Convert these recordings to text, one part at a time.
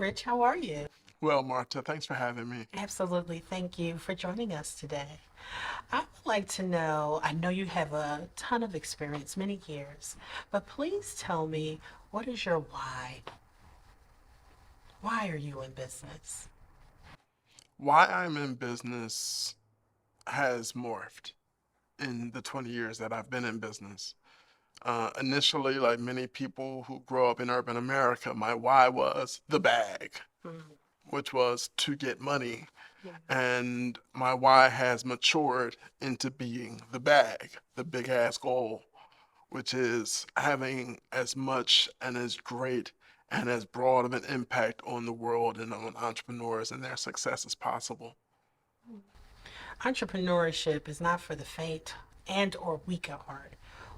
Rich. How are you? Well, Marta, thanks for having me. Absolutely. Thank you for joining us today. I would like to know, I know you have a ton of experience, many years, but please tell me, what is your why? Why are you in business? Why I'm in business has morphed in the 20 years that I've been in business. Initially, like many people who grow up in urban America, my why was the bag, Mm, which was to get money. yeah. And my why has matured into being the bag, the big ass goal, which is having as much and as great and as broad of an impact on the world and on entrepreneurs and their success as possible. Entrepreneurship is not for the faint and or weak at heart.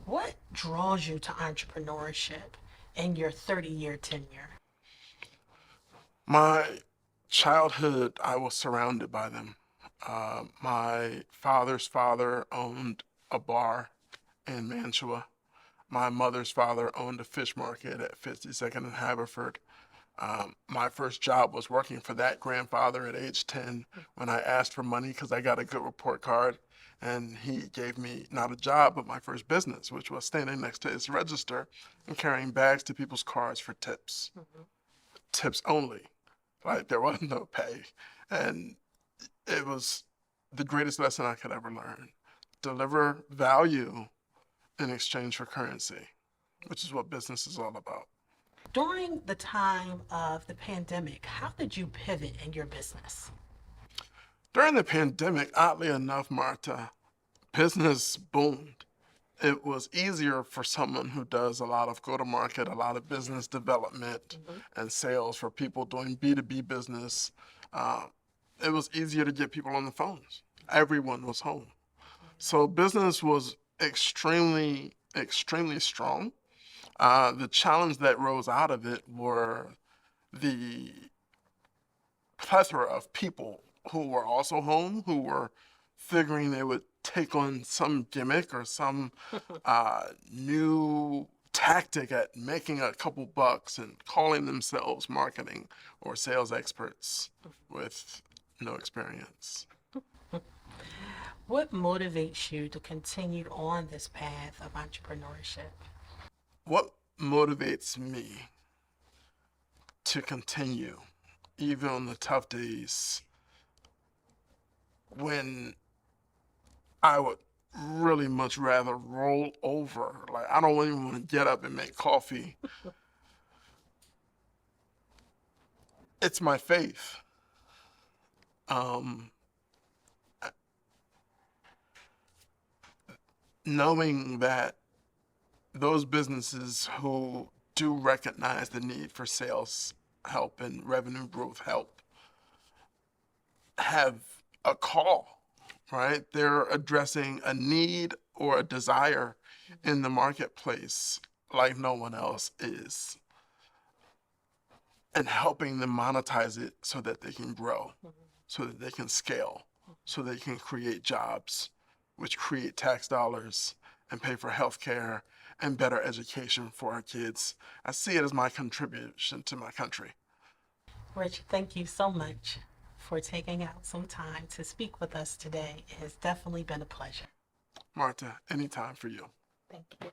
What draws you to entrepreneurship in your 30-year tenure? My childhood, I was surrounded by them. My father's father owned a bar in Mantua. My mother's father owned a fish market at 52nd and Haverford. My first job was working for that grandfather at age 10 when I asked for money because I got a good report card. And he gave me not a job, but my first business, which was standing next to his register and carrying bags to people's cars for tips. Mhm. Tips only. Like there was no pay. And it was the greatest lesson I could ever learn. Deliver value in exchange for currency, which is what business is all about. During the time of the pandemic, how did you pivot in your business? During the pandemic, oddly enough, Marta, business boomed. It was easier for someone who does a lot of go to market, a lot of business development Mhm. and sales for people doing B2B business. Uh, it was easier to get people on the phones. Everyone was home. So business was extremely strong. The challenge that rose out of it were the plethora of people who were also home, who were figuring they would take on some gimmick or some new tactic at making a couple bucks and calling themselves marketing or sales experts with no experience. What motivates you to continue on this path of entrepreneurship? What motivates me to continue, even on the tough days when I would really much rather roll over. Like I don't even want to get up and make coffee. It's my faith. Um, Knowing that those businesses who do recognize the need for sales help and revenue growth help have a call, right? They're addressing a need or a desire in the marketplace like no one else is and helping them monetize it so that they can grow, so that they can scale, so they can create jobs, which create tax dollars and pay for health care and better education for our kids. I see it as my contribution to my country. Rich, thank you so much for taking out some time to speak with us today. It has definitely been a pleasure. Marta, anytime for you. Thank you.